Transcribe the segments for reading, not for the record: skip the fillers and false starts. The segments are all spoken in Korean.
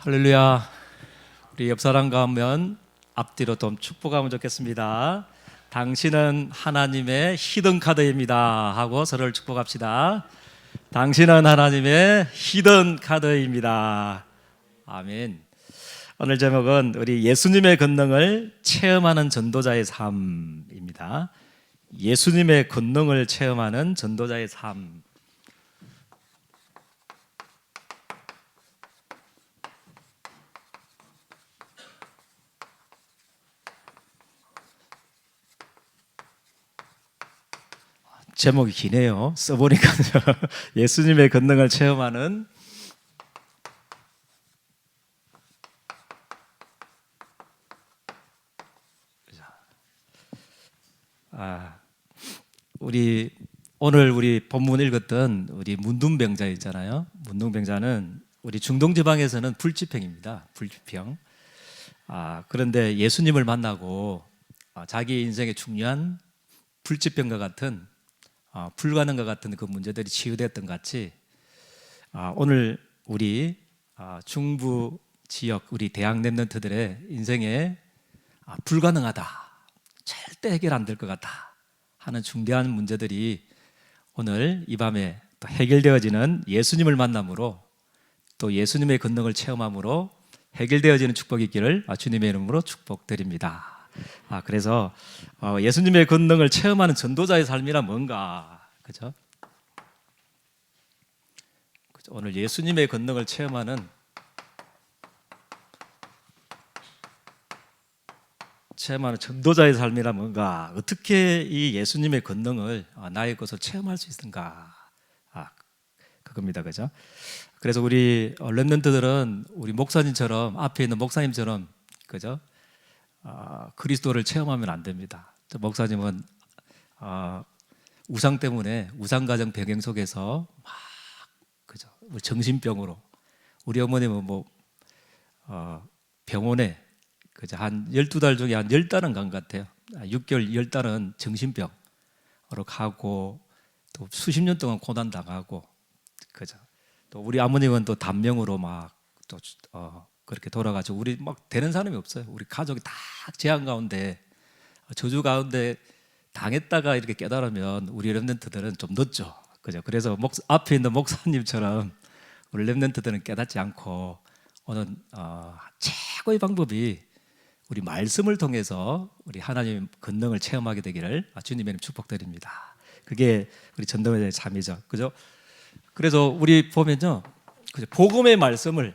할렐루야. 우리 옆 사람과 하면 앞뒤로 좀 축복하면 좋겠습니다. 당신은 하나님의 히든 카드입니다 하고 서로를 축복합시다. 당신은 하나님의 히든 카드입니다. 아멘. 오늘 제목은 우리 예수님의 권능을 체험하는 전도자의 삶입니다. 예수님의 권능을 체험하는 전도자의 삶. 제목이 기네요. 써보니까 예수님의 권능을 체험하는 오늘 우리 본문 읽었던 우리 문둥병자 있잖아요. 문둥병자는 우리 중동 지방에서는 불지병입니다. 불지병. 그런데 예수님을 만나고 자기 인생의 중요한 불치병과 같은 불가능과 같은 그 문제들이 치유됐던 것 같이 오늘 우리 중부 지역 우리 대학 랩런트들의 인생에 불가능하다, 절대 해결 안 될 것 같다 하는 중대한 문제들이 오늘 이 밤에 또 해결되어지는 예수님을 만남으로 또 예수님의 권능을 체험함으로 해결되어지는 축복이 있기를 주님의 이름으로 축복드립니다. 그래서 예수님의 권능을 체험하는 전도자의 삶이란 뭔가, 그죠? 오늘 예수님의 권능을 체험하는 전도자의 삶이란 뭔가, 어떻게 이 예수님의 권능을 나의 것을 체험할 수 있는가, 그겁니다, 그죠? 그래서 우리 렘넌트들은 우리 목사님처럼 앞에 있는 목사님처럼, 그죠? 그리스도를 체험하면 안 됩니다. 목사님은 우상 때문에 우상 가정 배경 속에서 막 그죠? 정신병으로, 우리 어머님은 병원에 그죠? 한 12달 중에 한 10달은 간 것 같아요. 6개월 10달은 정신병으로 가고 또 수십 년 동안 고난 당하고, 그죠? 또 우리 아버님은 또 단명으로 막 또 그렇게 돌아가지고 우리 막 되는 사람이 없어요. 우리 가족이 다 재앙 가운데 저주 가운데 당했다가 이렇게 깨달으면 우리 렘넌트들은 좀 늦죠, 그죠? 그래서 앞에 있는 목사님처럼 우리 렘넌트들은 깨닫지 않고 오늘 최고의 방법이 우리 말씀을 통해서 우리 하나님의 권능을 체험하게 되기를 주님의 이름 축복드립니다. 그게 우리 전도자의 삶이죠, 그죠? 그래서 우리 보면요, 그죠? 복음의 말씀을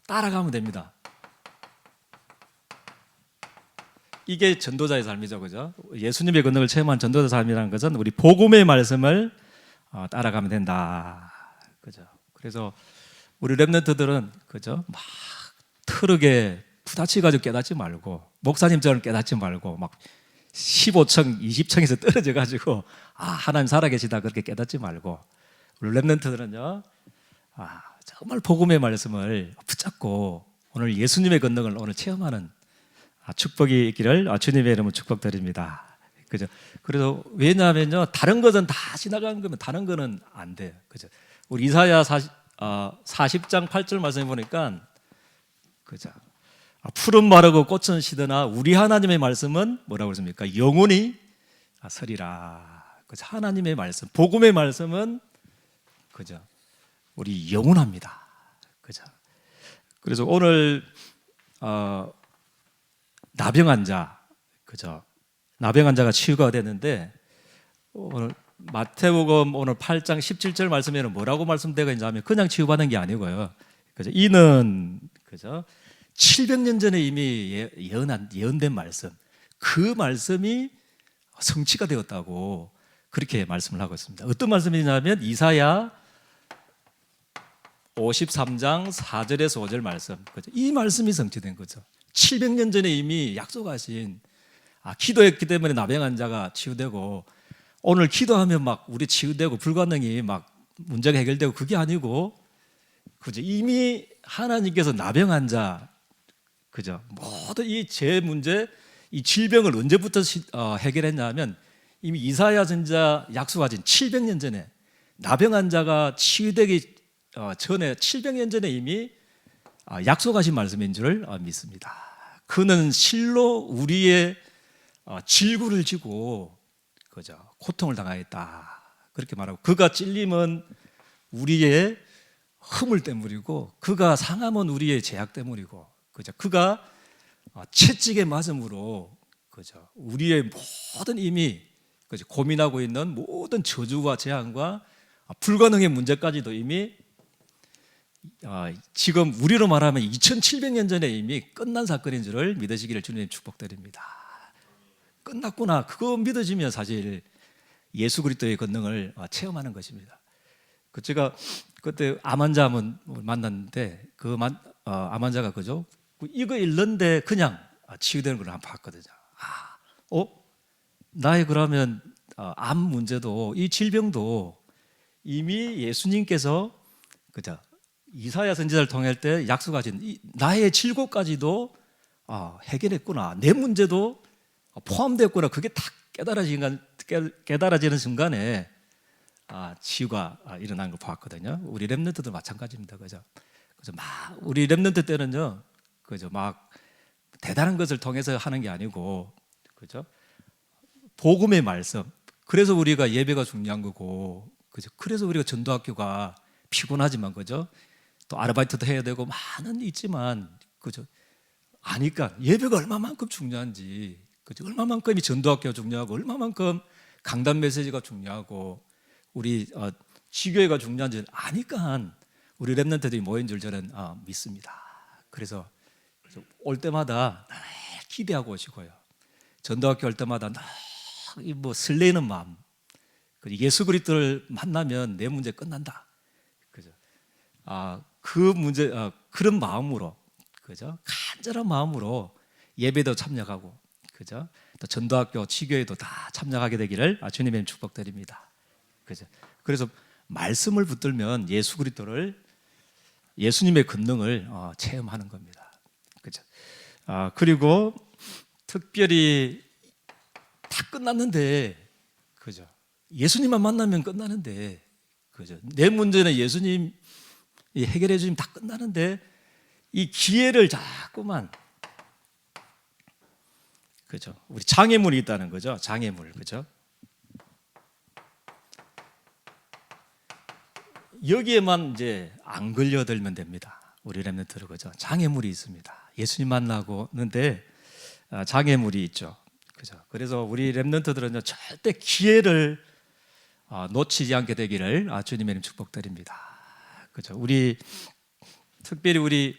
따라가면 됩니다. 이게 전도자의 삶이죠, 그죠? 예수님의 권능을 체험한 전도자 삶이라는 것은 우리 복음의 말씀을 따라가면 된다, 그죠? 그래서 우리 렘넌트들은 그죠? 막 트럭에 부딪혀 가지고 깨닫지 말고, 목사님처럼 깨닫지 말고 막 15층, 20층에서 떨어져 가지고 하나님 살아계시다 그렇게 깨닫지 말고, 우리 렘넌트들은요, 정말 복음의 말씀을 붙잡고 오늘 예수님의 권능을 오늘 체험하는 축복이 있기를 주님의 이름으로 축복드립니다. 그죠? 그래서 왜냐하면요, 다른 것은 다 지나가는 거면 다른 거는 안 돼요. 그죠? 우리 이사야 40장 8절 말씀해 보니까, 그죠? 푸른 마르고 꽃은 시드나 우리 하나님의 말씀은 뭐라고 그랬습니까? 영원히 서리라. 그죠? 하나님의 말씀, 복음의 말씀은 그죠? 우리 영원합니다. 그죠? 그래서 오늘 나병 환자, 그죠? 나병 환자가 치유가 되는데, 오늘 마태복음 오늘 8장 17절 말씀에는 뭐라고 말씀되어 있냐면 그냥 치유받은 게 아니고요. 그죠? 이는 그죠? 700년 전에 이미 예언된 말씀, 그 말씀이 성취가 되었다고 그렇게 말씀을 하고 있습니다. 어떤 말씀이냐면 이사야 53장 4절에서 5절 말씀, 그죠? 이 말씀이 성취된 거죠. 700년 전에 이미 약속하신, 기도했기 때문에 나병 환자가 치유되고, 오늘 기도하면 막 우리 치유되고 불가능이 막 문제가 해결되고, 그게 아니고, 그죠? 이미 하나님께서 나병 환자, 그죠? 모든 이 제 문제, 이 질병을 언제부터 해결했냐면 이미 이사야 선지자 약속하신 700년 전에 나병 환자가 치유되기 전에 700년 전에 이미 약속하신 말씀인 줄 믿습니다. 그는 실로 우리의 질구를 지고 그죠 고통을 당하였다 그렇게 말하고, 그가 찔림은 우리의 허물 때문이고 그가 상함은 우리의 죄악 때문이고, 그죠 그가 채찍에 맞음으로 그죠 우리의 모든 이미 그죠 고민하고 있는 모든 저주와 재앙과 불가능의 문제까지도 이미 지금 우리로 말하면 2700년 전에 이미 끝난 사건인 줄을 믿으시기를 주님 축복드립니다. 끝났구나, 그거 믿어지면 사실 예수 그리스도의 권능을 체험하는 것입니다. 제가 그때 암 환자 한번 만났는데 그 암 환자가 그죠 이거 읽는데 그냥 치유되는 걸 한번 봤거든요. 나의 그러면 암 문제도 이 질병도 이미 예수님께서 그죠 이사야 선지자를 통할 때 약속하신 나의 질고까지도 해결했구나, 내 문제도 포함됐구나, 그게 딱 깨달아지는 순간에 치유가 일어나는 걸 보았거든요. 우리 렘넌트도 마찬가지입니다. 그죠? 그래서 막 우리 렘넌트 때는요, 그죠? 막 대단한 것을 통해서 하는 게 아니고, 그죠? 복음의 말씀. 그래서 우리가 예배가 중요한 거고, 그죠? 그래서 우리가 전도학교가 피곤하지만, 그죠? 또 아르바이트도 해야 되고 많은 있지만, 그죠? 아니까 예배가 얼마만큼 중요한지, 그죠? 얼마만큼 이 전도학교가 중요하고, 얼마만큼 강단 메시지가 중요하고, 우리 지교회가 중요한지 아니까 우리 렘넌트들이 모인 줄 저는 믿습니다. 그래서 올 때마다 기대하고 오시고요. 전도학교 올 때마다 뭐 설레는 마음, 예수 그리스도를 만나면 내 문제 끝난다. 그죠? 그 문제 그런 마음으로, 그죠? 간절한 마음으로 예배도 참여하고, 그죠? 또 전도학교, 지교회도 다 참여하게 되기를 주님의 축복드립니다. 그죠? 그래서 말씀을 붙들면 예수 그리스도를, 예수님의 권능을 체험하는 겁니다. 그죠? 그리고 특별히 다 끝났는데, 그죠? 예수님만 만나면 끝나는데, 그죠? 내 문제는 예수님 해결해 주시면 다 끝나는데, 이 기회를 자꾸만, 그죠? 우리 장애물이 있다는 거죠. 장애물, 그죠? 여기에만 이제 안 걸려들면 됩니다. 우리 렘넌트들, 그죠? 장애물이 있습니다. 예수님 만나고는데 장애물이 있죠. 그죠? 그래서 우리 렘넌트들은 절대 기회를 놓치지 않게 되기를 주님의 축복드립니다. 그죠? 우리 특별히 우리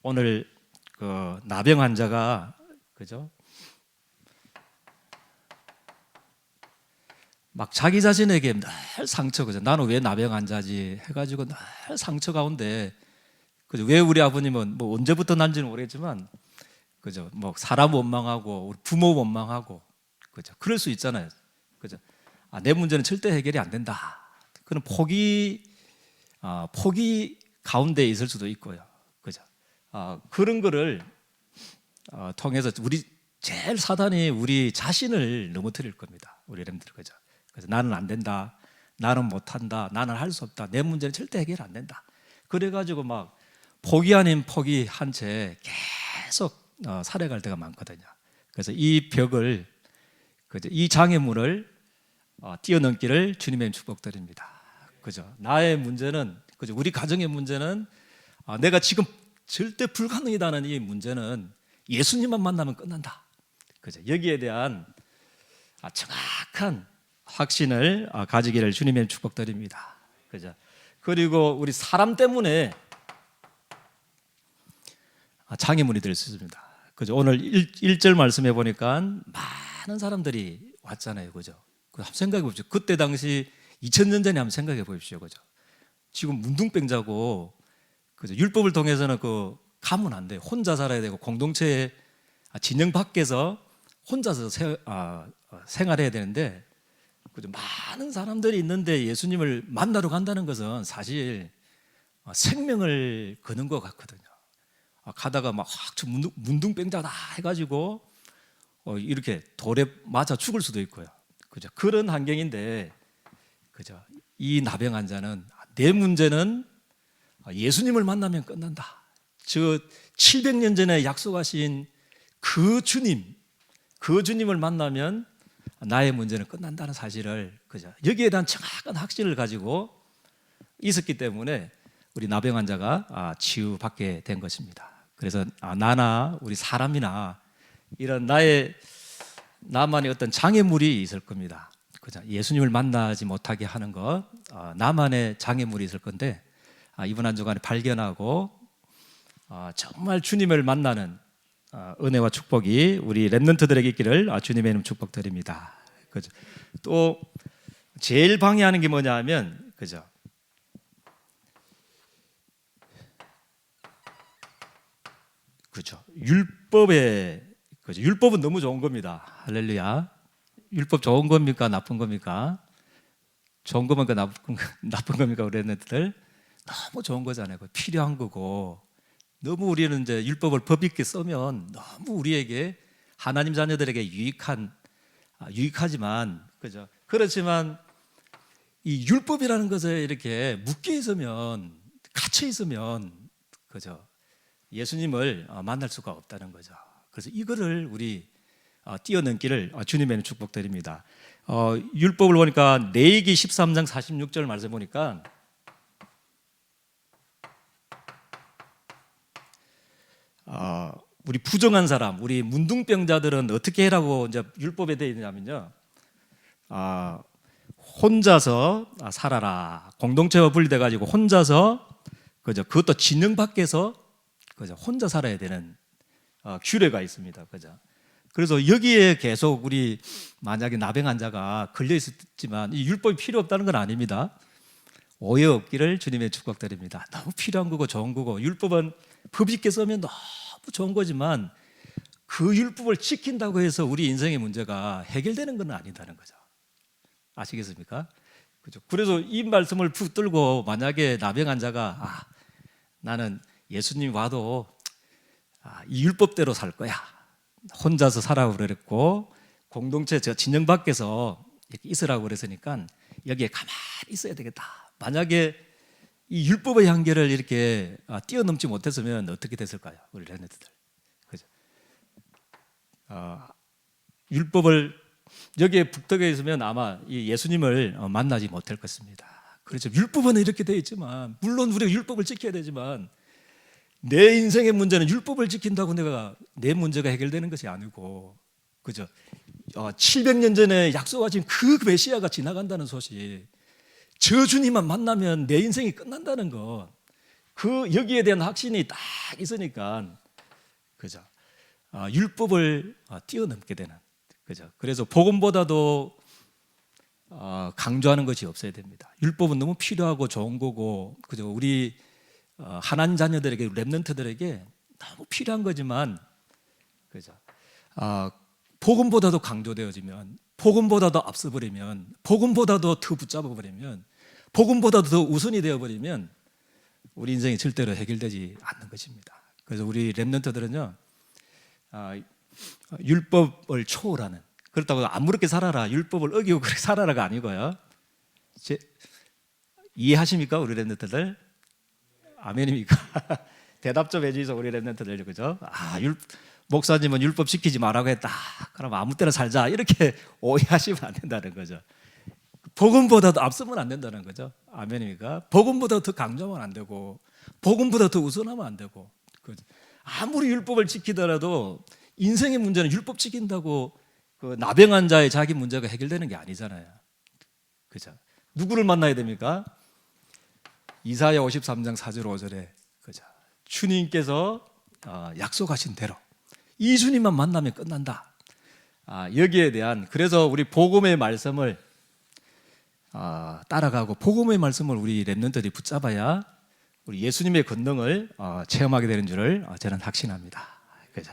오늘 그 나병 환자가, 그죠? 막 자기 자신에게 늘 상처, 그죠? 나는 왜 나병 환자지 해가지고 늘 상처 가운데, 그죠? 왜 우리 아버님은 뭐 언제부터 난지는 모르겠지만, 그죠? 뭐 사람 원망하고 우리 부모 원망하고, 그죠? 그럴 수 있잖아요. 그죠? 내 문제는 절대 해결이 안 된다. 그런 포기 가운데 있을 수도 있고요. 그죠? 그런 거를 통해서 우리 제일 사단이 우리 자신을 넘어뜨릴 겁니다. 우리 렘들, 그죠? 그래서 나는 안 된다, 나는 못한다, 나는 할 수 없다, 내 문제는 절대 해결 안 된다. 그래가지고 막 포기 아닌 포기 한 채 계속 살아갈 때가 많거든요. 그래서 이 벽을, 그죠? 이 장애물을 뛰어넘기를 주님의 축복드립니다. 그죠? 나의 문제는, 그죠? 우리 가정의 문제는 내가 지금 절대 불가능이다는 이 문제는 예수님만 만나면 끝난다. 그죠? 여기에 대한 정확한 확신을 가지기를 주님의 축복드립니다. 그죠? 그리고 우리 사람 때문에 장애물이 될 수 있습니다. 그죠? 오늘 1절 말씀해 보니까 많은 사람들이 왔잖아요. 그죠? 한번 생각해 보십시오. 그때 당시 2000년 전에 한번 생각해 보십시오. 그죠? 지금 문둥병자고, 그죠? 율법을 통해서는 가면 안 돼요. 혼자 살아야 되고 공동체의 진영 밖에서 혼자서 생활해야 되는데, 그죠? 많은 사람들이 있는데 예수님을 만나러 간다는 것은 사실 생명을 거는 것 같거든요. 가다가 막 문둥병자다 해가지고 이렇게 돌에 맞아 죽을 수도 있고요. 그죠? 그런 환경인데, 그죠? 이 나병 환자는 내 문제는 예수님을 만나면 끝난다. 저 700년 전에 약속하신 그 주님을 만나면 나의 문제는 끝난다는 사실을, 그죠? 여기에 대한 정확한 확신을 가지고 있었기 때문에 우리 나병 환자가 치유받게 된 것입니다. 그래서 나나 우리 사람이나 이런 나만의 어떤 장애물이 있을 겁니다. 그죠? 예수님을 만나지 못하게 하는 것, 나만의 장애물이 있을 건데 이번 한 주간에 발견하고 정말 주님을 만나는 은혜와 축복이 우리 렘넌트들에게 있기를 주님의 이름 축복드립니다. 그죠? 또 제일 방해하는 게 뭐냐 하면, 그죠? 그죠? 율법은 너무 좋은 겁니다. 할렐루야. 율법 좋은 겁니까? 나쁜 겁니까? 좋은 겁니까? 나쁜 겁니까? 우리 렘넌트들 너무 좋은 거잖아요. 필요한 거고. 너무 우리는 이제 율법을 법 있게 쓰면 너무 우리에게 하나님 자녀들에게 유익하지만, 그죠? 그렇지만 이 율법이라는 것에 이렇게 묶여 있으면, 갇혀 있으면, 그죠? 예수님을 만날 수가 없다는 거죠. 그래서 이거를 우리 뛰어넘기를 주님의 축복드립니다. 율법을 보니까 레위기 13장 46절 말씀 보니까 우리 부정한 사람, 우리 문둥병자들은 어떻게 해라고 이제 율법에 되어 있냐면요, 혼자서 살아라. 공동체와 분리돼 가지고 혼자서, 그죠? 그것도 진영 밖에서, 그죠? 혼자 살아야 되는 규례가 있습니다. 그죠? 그래서 여기에 계속 우리 만약에 나병 환자가 걸려 있었지만 이 율법이 필요 없다는 건 아닙니다. 오해 없기를 주님의 축복드립니다. 너무 필요한 거고 좋은 거고, 율법은 법 있게 쓰면 너무 좋은 거지만 그 율법을 지킨다고 해서 우리 인생의 문제가 해결되는 건 아니다는 거죠. 아시겠습니까? 그죠? 그래서 이 말씀을 붙들고 만약에 나병 환자가 나는 예수님 와도 이 율법대로 살 거야, 혼자서 살아고 그랬고 공동체 진영 밖에서 이렇게 있으라고 그랬으니까 여기에 가만히 있어야 되겠다. 만약에 이 율법의 한계를 이렇게 뛰어넘지 못했으면 어떻게 됐을까요? 우리 렘넌트들, 그죠? 율법을 여기에 북덕에 있으면 아마 이 예수님을 만나지 못할 것입니다. 그렇죠. 율법은 이렇게 되어 있지만, 물론 우리가 율법을 지켜야 되지만 내 인생의 문제는 율법을 지킨다고 내 문제가 해결되는 것이 아니고, 그죠? 700년 전에 약속하신 그 메시아가 지나간다는 소식, 저 주님만 만나면 내 인생이 끝난다는 것, 여기에 대한 확신이 딱 있으니까, 그죠? 율법을 뛰어넘게 되는, 그죠? 그래서 복음보다도 강조하는 것이 없어야 됩니다. 율법은 너무 필요하고 좋은 거고, 그죠? 우리 하나님 자녀들에게, 렘넌트들에게 너무 필요한 거지만, 그죠? 복음보다도 강조되어지면, 복음보다도 앞서버리면, 복음보다도 더 붙잡아버리면, 복음보다도 더 우선이 되어버리면 우리 인생이 절대로 해결되지 않는 것입니다. 그래서 우리 렘넌트들은요, 율법을 초월하는, 그렇다고 아무렇게 살아라, 율법을 어기고 그렇게 살아라가 아니고요. 이해하십니까, 우리 렘넌트들? 아멘입니까? 대답 좀 해주세요, 우리 렘넌트들. 그죠? 목사님은 율법 지키지 말라고 했다, 그럼 아무 때나 살자, 이렇게 오해하시면 안 된다는 거죠. 복음보다도 앞서면 안 된다는 거죠. 아멘입니까? 복음보다 더 강조하면 안 되고, 복음보다 더 우선하면 안 되고, 아무리 율법을 지키더라도 인생의 문제는 율법 지킨다고 그 나병 환자의 자기 문제가 해결되는 게 아니잖아요. 그죠? 누구를 만나야 됩니까? 이사야 53장 4절 5절에, 그죠? 주님께서 약속하신 대로 이 주님만 만나면 끝난다. 여기에 대한, 그래서 우리 복음의 말씀을 따라가고 복음의 말씀을 우리 렘넌트들이 붙잡아야 우리 예수님의 권능을 체험하게 되는 줄을 저는 확신합니다. 그죠?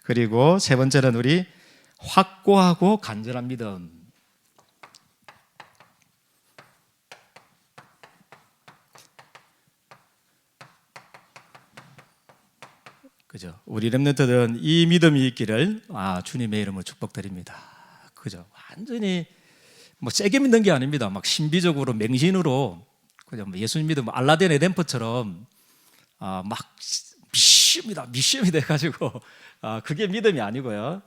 그리고 세 번째는 우리 확고하고 간절한 믿음. 그죠? 우리 렘넌트들은 이 믿음이 있기를 주님의 이름으로 축복드립니다. 그죠? 완전히 뭐 세게 믿는 게 아닙니다. 막 신비적으로 맹신으로, 그죠? 예수님 믿음 알라딘의 램프처럼 막 미시험이 돼가지고 그게 믿음이 아니고요.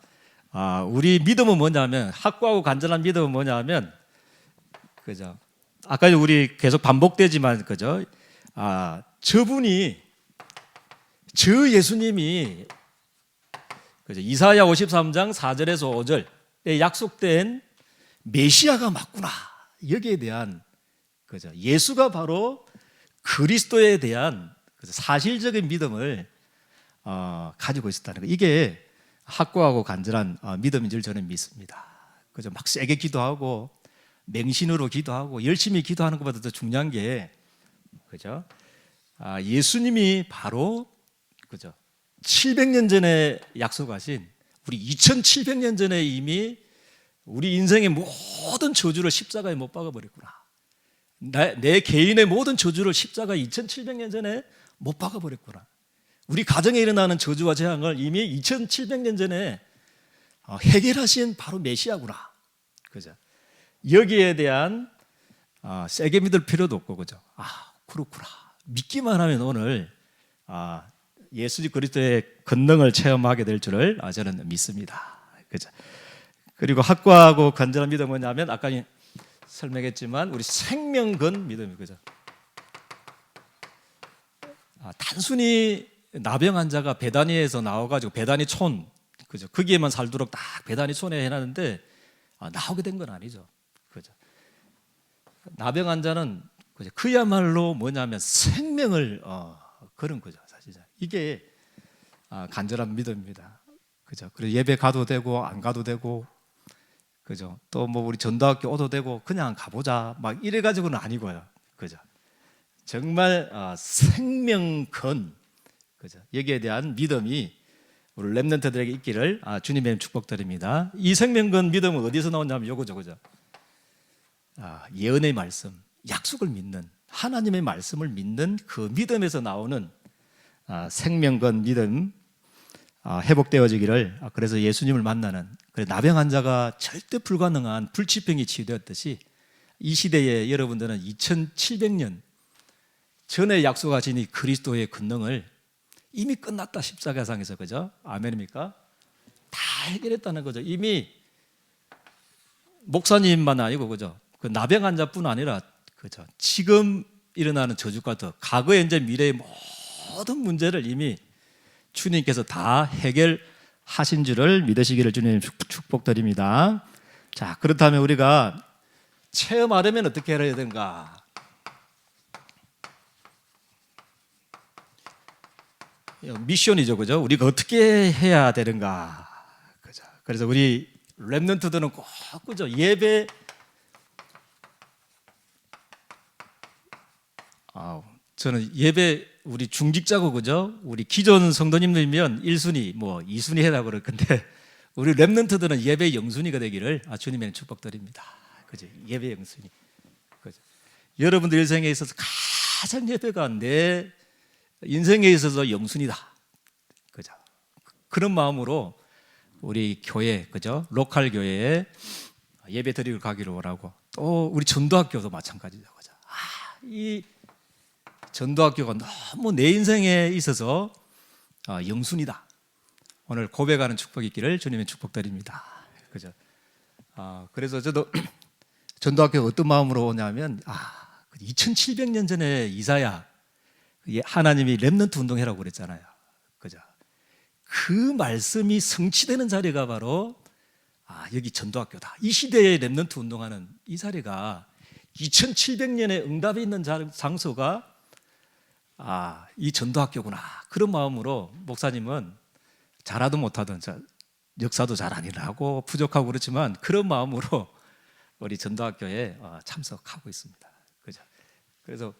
우리 믿음은 뭐냐면, 확고하고 간절한 믿음은 뭐냐면, 그죠? 아까 우리 계속 반복되지만, 그죠? 저분이, 저 예수님이, 그죠? 이사야 53장 4절에서 5절에 약속된 메시아가 맞구나. 여기에 대한, 그죠? 예수가 바로 그리스도에 대한 사실적인 믿음을 가지고 있었다는 거. 이게 확고하고 간절한 믿음인 줄 저는 믿습니다. 그죠? 막 세게 기도하고 맹신으로 기도하고 열심히 기도하는 것보다 더 중요한 게, 그죠? 예수님이 바로, 그죠? 700년 전에 약속하신, 우리 2700년 전에 이미 우리 인생의 모든 저주를 십자가에 못 박아버렸구나. 내 개인의 모든 저주를 십자가 2700년 전에 못 박아버렸구나. 우리 가정에 일어나는 저주와 재앙을 이미 2700년 전에 해결하신 바로 메시아구나. 그죠? 여기에 대한 세게 믿을 필요도 없고, 그죠? 그렇구나. 믿기만 하면 오늘 예수 그리스도의 권능을 체험하게 될 줄을 저는 믿습니다. 그죠? 그리고 확고하고 간절한 믿음은 뭐냐면, 아까 설명했지만 우리 생명건 믿음이, 그죠? 단순히 나병 환자가 베다니에서 나와가지고 베다니 촌, 그죠? 거기에만 살도록 딱 베다니 촌에 해놨는데 나오게 된 건 아니죠. 그죠? 나병 환자는, 그죠? 그야말로 뭐냐면 생명을 걸은 거죠, 사실. 이게 간절한 믿음입니다. 그죠? 그래서 예배 가도 되고 안 가도 되고, 그죠? 또 뭐 우리 전도학교 오도 되고 그냥 가보자 막 이래 가지고는 아니고요. 그죠? 정말 생명건, 그죠? 여기에 대한 믿음이 우리 렘넌트들에게 있기를 주님의 축복드립니다. 이 생명건 믿음은 어디서 나오냐면 요거죠, 그죠? 예언의 말씀, 약속을 믿는, 하나님의 말씀을 믿는 그 믿음에서 나오는 생명건 믿음, 회복되어지기를. 그래서 예수님을 만나는, 나병 환자가 절대 불가능한 불치병이 치유되었듯이 이 시대에 여러분들은 2700년 전에 약속하신 이 그리스도의 권능을 이미 끝났다, 십자가상에서. 그죠? 아멘입니까? 다 해결했다는 거죠. 이미 목사님만 아니고, 그죠? 그 나병 환자뿐 아니라, 그죠? 지금 일어나는 저주가 더 과거의 이제 미래의 모든 문제를 이미 주님께서 다 해결하신 줄을 믿으시기를 주님 축복드립니다. 자, 그렇다면 우리가 체험하려면 어떻게 해야 되는가? 미션이죠, 그죠? 우리가 어떻게 해야 되는가? 그죠? 그래서 우리 렘넌트들은 꼭, 그죠? 예배, 저는 예배 우리 중직자고, 그죠? 우리 기존 성도님들이면 1순위, 뭐 2순위 해라 그럴 건데, 우리 렘넌트들은 예배 영순위가 되기를 주님의 축복드립니다. 그죠? 예배 영순위. 그죠? 여러분들 인생에 있어서 가장 예배가 내 인생에 있어서 영순이다. 그죠? 그런 마음으로 우리 교회, 그죠? 로컬 교회에 예배 드리러 가기로 하고, 또 우리 전도학교도 마찬가지죠. 그죠? 이 전도학교가 너무 내 인생에 있어서 영순이다. 오늘 고백하는 축복이 있기를 주님의 축복드립니다. 그죠? 그래서 저도 전도학교 어떤 마음으로 오냐면, 2700년 전에 이사야, 하나님이 렘넌트 운동회라고 그랬잖아요. 그죠? 그 말씀이 성취되는 자리가 바로 여기 전도학교다. 이 시대에 렘넌트 운동하는 이 자리가 2700년의 응답이 있는 장소가 이 전도학교구나. 그런 마음으로 목사님은 잘하든 못하든, 역사도 잘 안 일하고 부족하고 그렇지만 그런 마음으로 우리 전도학교에 참석하고 있습니다. 그죠? 그래서,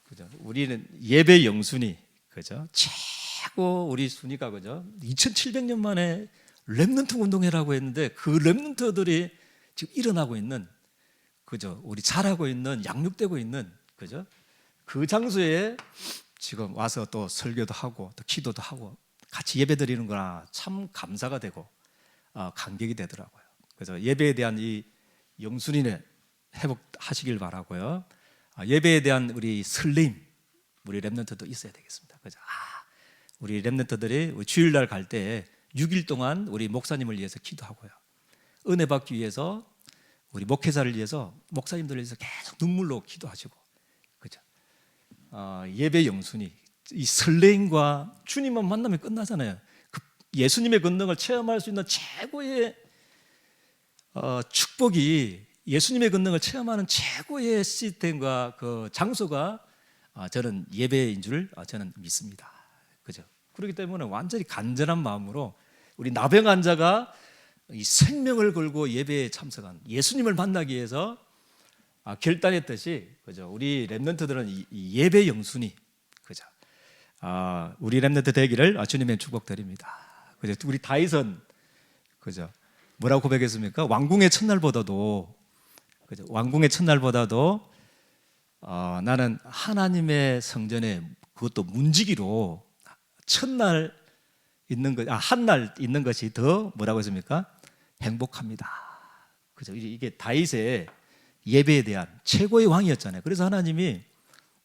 그죠? 우리는 예배 영순위, 그죠? 최고 우리 순위가, 그죠? 2700년 만에 렘넌트 운동회라고 했는데 그 렘넌트들이 지금 일어나고 있는, 그죠? 우리 잘하고 있는, 양육되고 있는, 그죠? 그 장소에 지금 와서 또 설교도 하고 또 기도도 하고 같이 예배 드리는 거나 참 감사가 되고 감격이 되더라고요. 그래서 예배에 대한 이 영순위를 회복하시길 바라고요. 예배에 대한 우리 설렘, 우리 렘넌트도 있어야 되겠습니다. 그죠? 우리 렘넌트들이 주일날 갈 때 6일 동안 우리 목사님을 위해서 기도하고요. 은혜 받기 위해서 우리 목회자를 위해서 목사님들을 위해서 계속 눈물로 기도하시고, 그죠? 예배 영순이 이 설레임과 주님만 만나면 끝나잖아요. 그 예수님의 권능을 체험할 수 있는 최고의 축복이, 예수님의 권능을 체험하는 최고의 시스템과 그 장소가 저는 예배인 줄 저는 믿습니다. 그죠? 그렇기 때문에 완전히 간절한 마음으로 우리 나병 환자가 이 생명을 걸고 예배에 참석한 예수님을 만나기 위해서 결단했듯이, 그죠? 우리 렘넌트들은 이 예배 영순이, 그죠? 우리 렘넌트 되기를 주님의 축복드립니다. 그죠? 우리 다윗은, 그죠? 뭐라고 고백했습니까? 왕궁의 첫날보다도, 그죠? 왕궁의 첫날보다도 나는 하나님의 성전에, 그것도 문지기로 첫날 있는 것, 한날 있는 것이 더 뭐라고 했습니까? 행복합니다. 그죠? 이게 다윗의 예배에 대한 최고의 왕이었잖아요. 그래서 하나님이,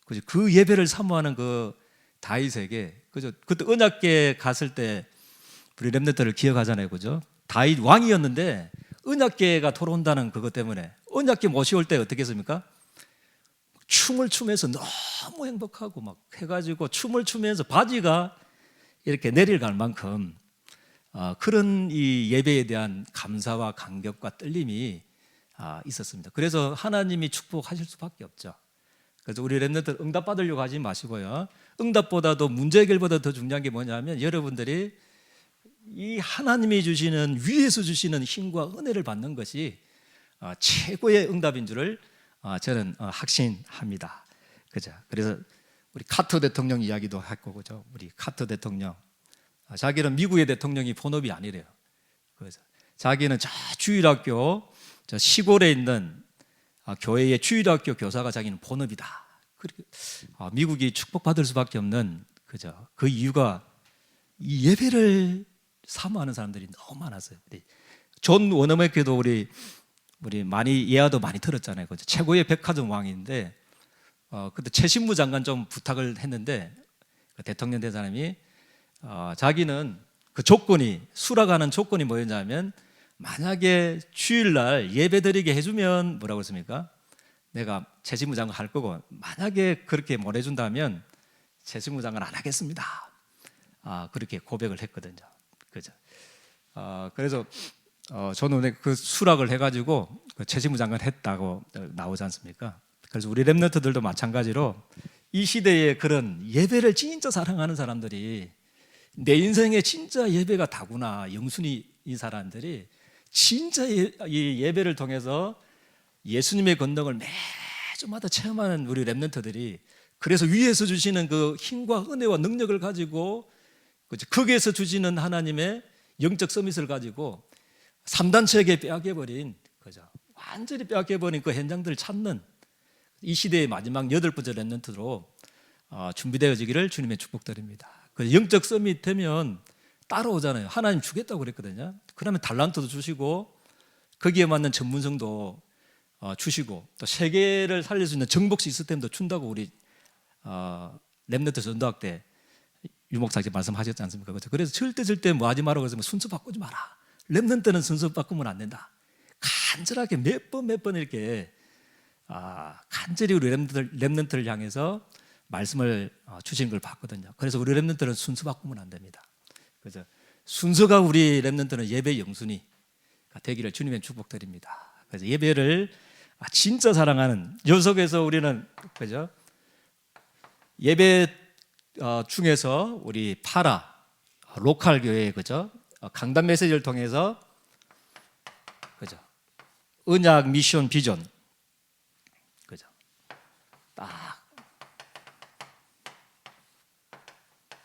그죠? 그 예배를 사모하는 그 다윗에게, 그죠? 그때 언약궤 갔을 때 우리 렘넌트를 기억하잖아요, 그죠? 다윗 왕이었는데 언약궤가 돌아온다는 그것 때문에 언약궤 모시올 때 어떻게 했습니까? 춤을 추면서 너무 행복하고 막 해가지고 춤을 추면서 바지가 이렇게 내려갈 만큼 그런 이 예배에 대한 감사와 감격과 떨림이 있었습니다. 그래서 하나님이 축복하실 수밖에 없죠. 그래서 우리 렘넌트 응답 받으려고 하지 마시고요. 응답보다도 문제 해결보다 더 중요한 게 뭐냐면, 여러분들이 이 하나님이 주시는, 위에서 주시는 힘과 은혜를 받는 것이 최고의 응답인 줄을 저는 확신합니다. 그죠? 그래서 우리 카터 대통령 이야기도 했고, 그죠? 우리 카터 대통령, 자기는 미국의 대통령이 본업이 아니래요. 그래서 자기는 저 주일학교, 저 시골에 있는 교회의 주일학교 교사가 자기는 본업이다. 그렇게 미국이 축복받을 수밖에 없는, 그죠? 그 이유가 이 예배를 사모하는 사람들이 너무 많았어요. 존 워너메케도 우리 많이 예화도 많이 들었잖아요. 그죠? 최고의 백화점 왕인데 그때 최신부 장관 좀 부탁을 했는데 그 대통령 된 사람이 자기는 그 조건이, 수락하는 조건이 뭐였냐면, 만약에 주일날 예배드리게 해주면 뭐라고 했습니까? 내가 최신부 장관 할 거고, 만약에 그렇게 못 해준다면 최신부 장관 안 하겠습니다. 그렇게 고백을 했거든요. 그죠? 그래서 저는 그 수락을 해가지고 그 최신부 장관 했다고 나오지 않습니까? 그래서 우리 렘넌트들도 마찬가지로 이 시대에 그런 예배를 진짜 사랑하는 사람들이, 내 인생에 진짜 예배가 다구나, 영순이인 사람들이 진짜 이 예배를 통해서 예수님의 권능을 매주마다 체험하는 우리 렘넌트들이, 그래서 위에서 주시는 그 힘과 은혜와 능력을 가지고, 거기에서 주시는 하나님의 영적 서밋을 가지고 3단체에게 빼앗겨버린, 그죠? 완전히 빼앗겨버린 그 현장들을 찾는 이 시대의 마지막 8번째 렘넌트로 준비되어지기를 주님의 축복드립니다. 영적 서밋 되면 따라오잖아요. 하나님 주겠다고 그랬거든요. 그러면 달란트도 주시고 거기에 맞는 전문성도 주시고, 또 세계를 살릴 수 있는 정복 시스템도 준다고 우리 렘넌트 전도학 때 유목사님 말씀하셨지 않습니까? 그래서 절대 뭐 하지 마라고 해서 순서 바꾸지 마라. 렘넌트는 순서 바꾸면 안 된다. 간절하게 몇 번 이렇게 간절히 우리 렘넌트를 향해서 말씀을 주신 걸 봤거든요. 그래서 우리 렘넌트는 순서 바꾸면 안 됩니다. 그래서 순서가, 우리 렘넌트는 예배 영순이 되기를 주님의 축복드립니다. 그래서 예배를 진짜 사랑하는, 요 속에서 우리는, 그죠? 예배 중에서 우리 파라 로컬 교회, 그죠? 강단 메시지를 통해서, 그죠? 언약 미션 비전, 그죠? 딱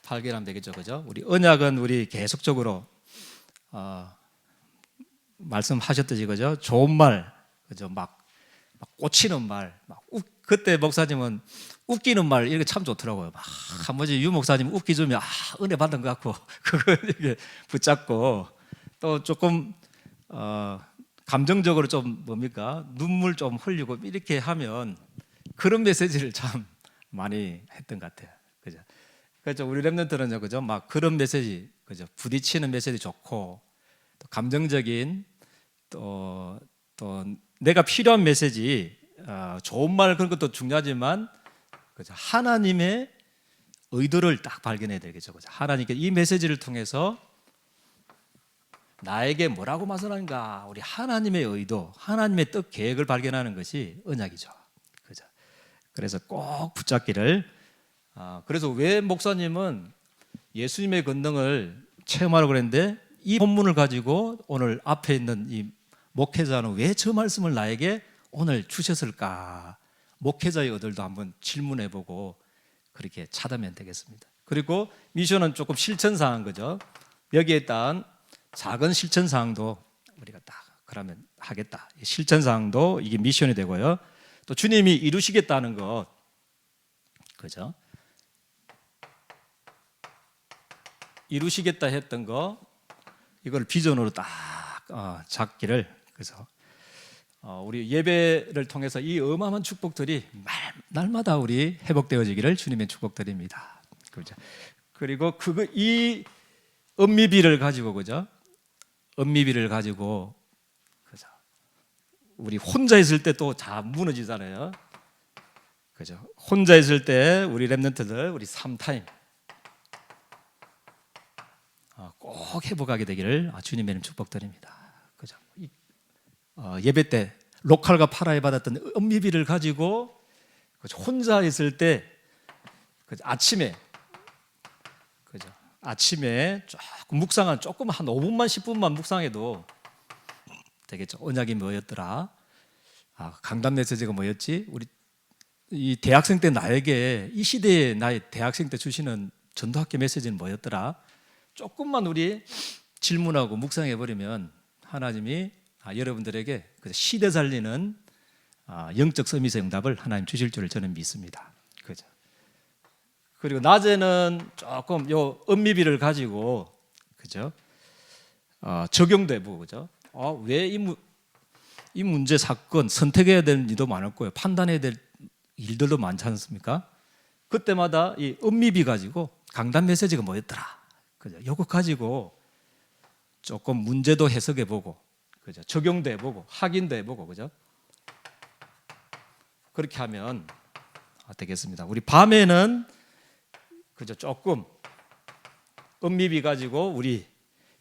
발견하면 되겠죠, 그죠? 우리 언약은 우리 계속적으로 말씀하셨듯이, 그죠? 좋은 말, 그죠? 막 꽂히는 말, 그때 목사님은 웃기는 말, 이게 참 좋더라고요. 막 한 번씩 유 목사님 웃기 주면 은혜 받은 것 같고, 그거 이렇게 붙잡고, 또 조금 감정적으로 좀 뭡니까, 눈물 좀 흘리고 이렇게 하면 그런 메시지를 참 많이 했던 것 같아요. 그죠? 그렇죠. 우리 렘넌트는요, 그죠? 막 그런 메시지, 그죠? 부딪히는 메시지 좋고, 또 감정적인, 또 내가 필요한 메시지, 좋은 말 그런 것도 중요하지만, 그죠? 하나님의 의도를 딱 발견해야 되겠죠, 그죠? 하나님께 이 메시지를 통해서 나에게 뭐라고 말씀하는가, 우리 하나님의 의도, 하나님의 뜻 계획을 발견하는 것이 언약이죠, 그죠? 그래서 꼭 붙잡기를. 그래서 왜 목사님은 예수님의 권능을 체험하라고 그랬는데 이 본문을 가지고 오늘 앞에 있는 이 목회자는 왜 저 말씀을 나에게 오늘 주셨을까? 목회자의 의도도 한번 질문해보고 그렇게 찾으면 되겠습니다. 그리고 미션은 조금 실천사항 거죠. 여기에 딴 작은 실천사항도 우리가 딱 그러면 하겠다. 실천사항도 이게 미션이 되고요. 또 주님이 이루시겠다는 것, 그죠? 이루시겠다 했던 거, 이걸 비전으로 딱 잡기를. 그래서 우리 예배를 통해서 이 어마어마한 축복들이 날마다 우리 회복되어지기를 주님의 축복드립니다. 그죠? 그리고 이 은미비를 가지고, 그죠? 은미비를 가지고, 그죠? 우리 혼자 있을 때 또 다 무너지잖아요. 그죠? 혼자 있을 때 우리 렘넌트들 우리 3타임 꼭 회복하게 되기를 주님의 이름 축복드립니다. 그죠? 예배 때 로컬과 파라에 받았던 은미비를 가지고 혼자 있을 때 아침에, 그죠? 아침에 조금 묵상한, 조금 한 5분만 10분만 묵상해도 되겠죠. 언약이 뭐였더라? 강단 메시지가 뭐였지? 우리 이 대학생 때 나에게, 이 시대에 나의 대학생 때 주시는 전도학교 메시지는 뭐였더라? 조금만 우리 질문하고 묵상해 버리면 하나님이 여러분들에게 시대 살리는 영적 서밋의 응답을 하나님 주실 줄을 저는 믿습니다. 그죠? 그리고 낮에는 조금 요 은미비를 가지고, 그죠? 적용도 해보고, 그죠? 왜 이 문제 사건 선택해야 될 일도 많았고요, 판단해야 될 일들도 많지 않습니까? 그때마다 이 은미비 가지고 강단 메시지가 뭐였더라? 그죠? 요거 가지고 조금 문제도 해석해 보고, 그죠? 적용도 해보고, 확인도 해보고, 그죠? 그렇게 하면 되겠습니다. 우리 밤에는, 그죠? 조금 은미비 가지고 우리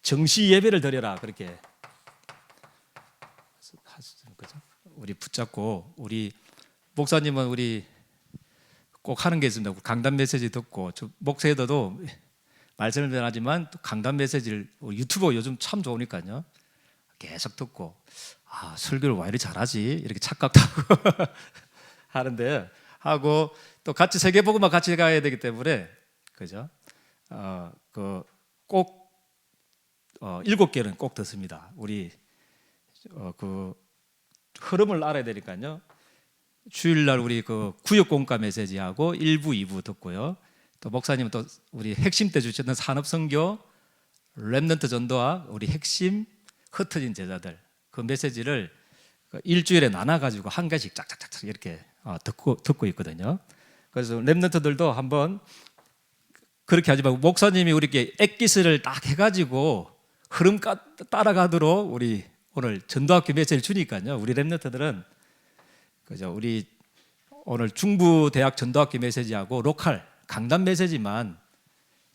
정시 예배를 드려라, 그렇게, 그죠? 우리 붙잡고, 우리 목사님은 우리 꼭 하는 게 있습니다. 강단 메시지 듣고, 목사에도 말씀을 전하지만 강단 메시지를 유튜브 요즘 참 좋으니까요, 계속 듣고 설교를 왜 이렇게 잘하지 이렇게 착각도 하고 하는데, 하고 또 같이 세계복음화 같이 가야 되기 때문에, 그죠? 꼭 7개는 꼭 듣습니다. 우리 그 흐름을 알아야 되니까요. 주일날 우리 구역공과 메시지하고 1부, 2부 듣고요. 또 목사님은 또 우리 핵심 때 주셨던 산업선교, 렘넌트 전도와 우리 핵심 흩어진 제자들, 그 메시지를 일주일에 나눠가지고 한 가지씩 짝짝짝 이렇게 듣고 있거든요. 그래서 렘넌트들도 한번 그렇게 하지 말고, 목사님이 우리에게 엑기스를 딱 해가지고 흐름 따라가도록 우리 오늘 전도학교 메시지를 주니까요. 우리 렘넌트들은, 그죠? 우리 오늘 중부대학 전도학교 메시지하고 로컬 강단 메시지만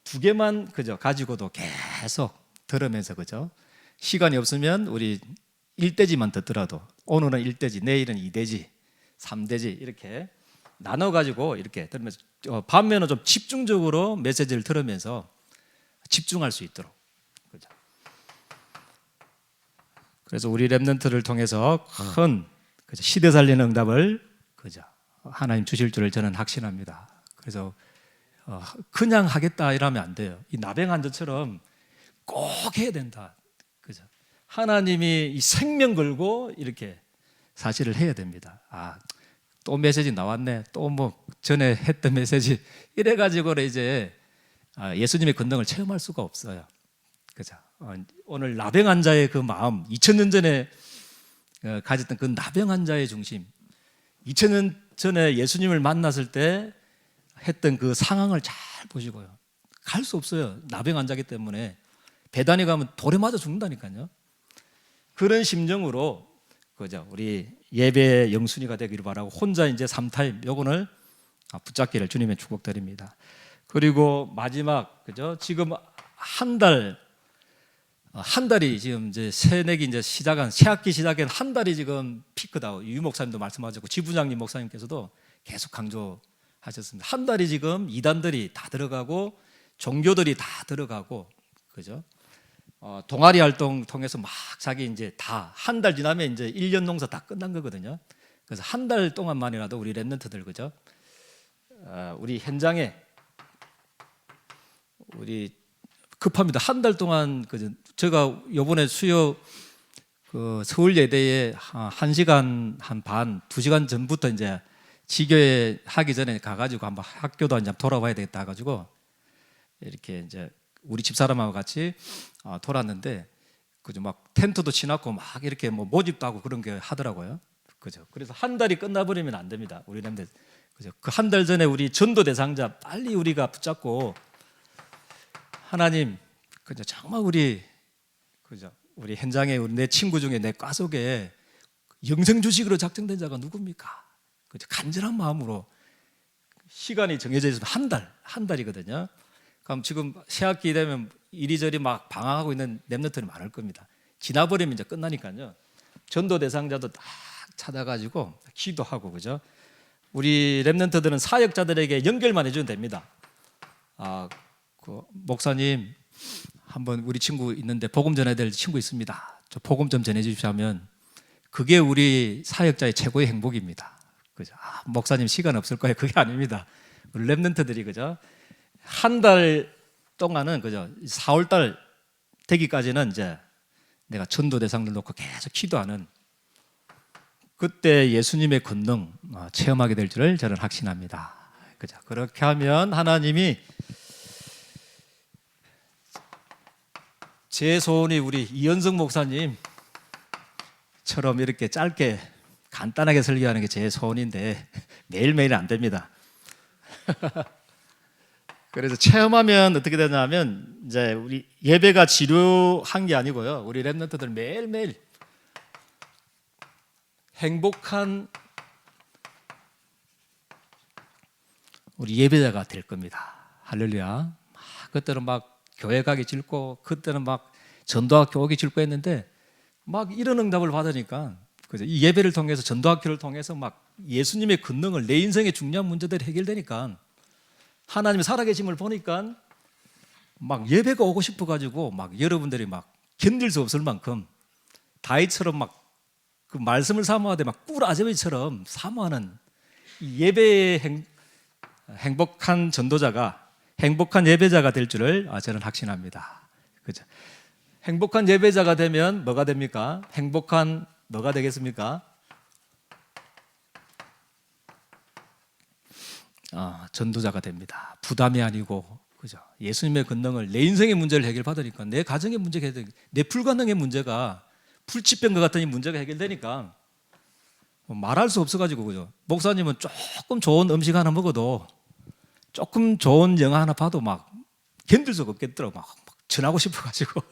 2개만, 그죠? 가지고도 계속 들으면서, 그죠? 시간이 없으면 우리 1대지만 듣더라도, 오늘은 1대지, 내일은 2대지, 3대지 이렇게 나눠가지고 이렇게 들으면서, 밤에는 좀 집중적으로 메시지를 들으면서 집중할 수 있도록, 그죠? 그래서 우리 렘넌트를 통해서 큰, 그죠? 시대 살리는 응답을, 그죠? 하나님 주실 줄을 저는 확신합니다. 그래서 그냥 하겠다 이러면 안 돼요. 이 나병환자처럼 꼭 해야 된다, 그죠? 하나님이 이 생명 걸고 이렇게 사실을 해야 됩니다. 또 메시지 나왔네, 또 뭐 전에 했던 메시지, 이래가지고 이제 예수님의 권능을 체험할 수가 없어요, 그죠? 오늘 나병 환자의 그 마음, 2000년 전에 가졌던 그 나병 환자의 중심, 2000년 전에 예수님을 만났을 때 했던 그 상황을 잘 보시고요. 갈 수 없어요. 나병 환자기 때문에 배단위 가면 돌에 맞아 죽는다니까요. 그런 심정으로 그죠. 우리 예배 영순위가 되기를 바라고 혼자 이제 3타임 요거를 붙잡기를 주님의 축복드립니다. 그리고 마지막 그죠. 지금 한 달이 지금 이제 새내기 이제 시작한 새학기 시작한 한 달이 지금 피크다. 유 목사님도 말씀하셨고 지부장님 목사님께서도 계속 강조하셨습니다. 한 달이 지금 이단들이 다 들어가고 종교들이 다 들어가고 그죠? 동아리 활동 통해서 막 자기 이제 다 한 달 지나면 이제 1년 농사 다 끝난 거거든요. 그래서 한 달 동안만이라도 우리 랩런트들 그죠? 우리 현장에 우리 급합니다. 한 달 동안 그죠? 제가 이번에 수요 그 서울 예대에 1시간 한 반, 2시간 전부터 이제 지교회 하기 전에 가가지고 한번 학교도 이제 돌아봐야 되겠다 해가지고 이렇게 이제 우리 집사람하고 같이 돌았는데 그죠 막 텐트도 치놨고 막 이렇게 뭐 모집도 하고 그런 게 하더라고요. 그죠. 그래서 한 달이 끝나버리면 안 됩니다. 우리 렘들 그죠. 그 한 달 전에 우리 전도 대상자 빨리 우리가 붙잡고 하나님 그죠 정말 우리 그죠 우리 현장에 우리 내 친구 중에 내 과 속에 영생 주식으로 작정된 자가 누굽니까? 그죠 간절한 마음으로 시간이 정해져 있으면 한 달이거든요. 그럼 지금 새학기 되면 이리저리 막 방황하고 있는 랩런트들이 많을 겁니다. 지나버리면 이제 끝나니까요. 전도 대상자도 딱 찾아가지고 기도하고 그죠. 우리 랩런트들은 사역자들에게 연결만 해주면 됩니다. 그 목사님 한번 우리 친구 있는데 복음 전해야 될 친구 있습니다. 저 복음 좀 전해주십시오 하면 그게 우리 사역자의 최고의 행복입니다. 그죠? 목사님 시간 없을 거예요. 그게 아닙니다. 우리 랩런트들이 그죠? 한 달 동안은 그죠? 4월 달 되기까지는 이제 내가 전도 대상들 놓고 계속 기도하는 그때 예수님의 권능 체험하게 될 줄을 저는 확신합니다. 그죠? 그렇게 하면 하나님이 제 소원이 우리 이현성 목사님처럼 이렇게 짧게 간단하게 설교하는 게 제 소원인데 매일매일은 안 됩니다. 그래서 체험하면 어떻게 되냐면 이제 우리 예배가 지루한 게 아니고요. 우리 랩런트들 매일매일 행복한 우리 예배자가 될 겁니다. 할렐루야. 그때는 막 교회 가기 싫고 그때는 막 전도학교 오기 싫고 했는데 막 이런 응답을 받으니까 그죠? 이 예배를 통해서 전도학교를 통해서 막 예수님의 권능을 내 인생의 중요한 문제들이 해결되니까 하나님의 살아계심을 보니까 막 예배가 오고 싶어가지고 막 여러분들이 막 견딜 수 없을 만큼 다윗처럼 막 그 말씀을 사모하되 막 꿀 아저씨처럼 사모하는 예배의 행복한 전도자가 행복한 예배자가 될 줄을 저는 확신합니다. 그죠? 행복한 예배자가 되면 뭐가 됩니까? 행복한 뭐가 되겠습니까? 전도자가 됩니다. 부담이 아니고 그죠? 예수님의 권능을 내 인생의 문제를 해결받으니까 내 가정의 문제가 내 불가능의 문제가 불치병과 같은 이 문제가 해결되니까 말할 수 없어가지고 그죠? 목사님은 조금 좋은 음식 하나 먹어도 조금 좋은 영화 하나 봐도 막 견딜 수가 없겠더라고. 막 전하고 싶어가지고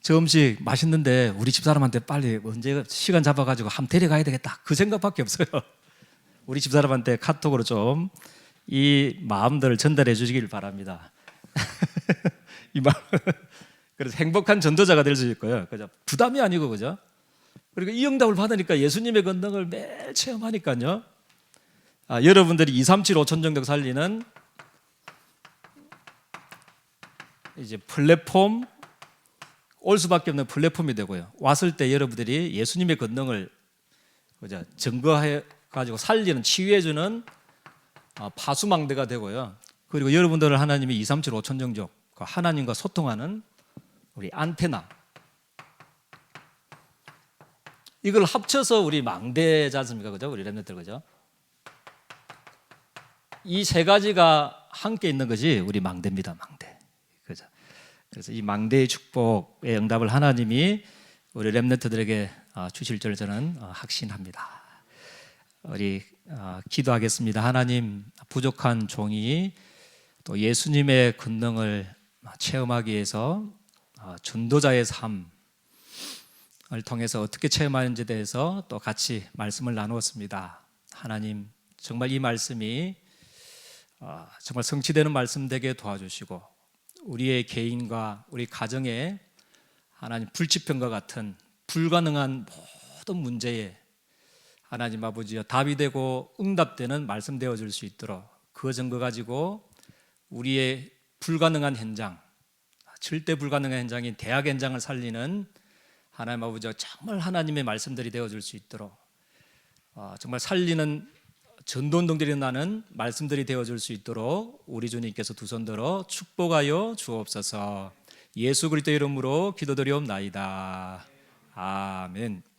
저 음식 맛있는데 우리 집사람한테 빨리 언제 시간 잡아가지고 한번 데려가야 되겠다. 그 생각밖에 없어요. 우리 집사람한테 카톡으로 좀 이 마음들을 전달해 주시길 바랍니다. 이 마음. 그래서 행복한 전도자가 될 수 있고요. 그죠? 부담이 아니고 그죠? 그리고 이 응답을 받으니까 예수님의 권능을 매일 체험하니까요. 여러분들이 237 5천 정도 살리는 이제 플랫폼 올 수밖에 없는 플랫폼이 되고요. 왔을 때 여러분들이 예수님의 권능을 그죠? 증거해 가지고 살리는 치유해주는 파수망대가 되고요. 그리고 여러분들을 하나님이 237 5천 정족 하나님과 소통하는 우리 안테나 이걸 합쳐서 우리 망대지 않습니까? 그죠? 우리 렘넌트들 그죠? 이 세 가지가 함께 있는 것이 우리 망대입니다. 망대. 그죠? 그래서 이 망대의 축복의 응답을 하나님이 우리 렘넌트들에게 주실 줄 저는 확신합니다. 우리 기도하겠습니다. 하나님, 부족한 종이 또 예수님의 권능을 체험하기 위해서 전도자의 삶을 통해서 어떻게 체험하는지에 대해서 또 같이 말씀을 나누었습니다. 하나님, 정말 이 말씀이 정말 성취되는 말씀 되게 도와주시고 우리의 개인과 우리 가정에 하나님 불치병과 같은 불가능한 모든 문제에 하나님 아버지여 답이 되고 응답되는 말씀 되어줄 수 있도록 그 증거 가지고 우리의 불가능한 현장, 절대 불가능한 현장인 대학 현장을 살리는 하나님 아버지여 정말 하나님의 말씀들이 되어줄 수 있도록 정말 살리는 전도운동들이 나는 말씀들이 되어줄 수 있도록 우리 주님께서 두 손 들어 축복하여 주옵소서. 예수 그리스도 이름으로 기도드리옵나이다. 아멘.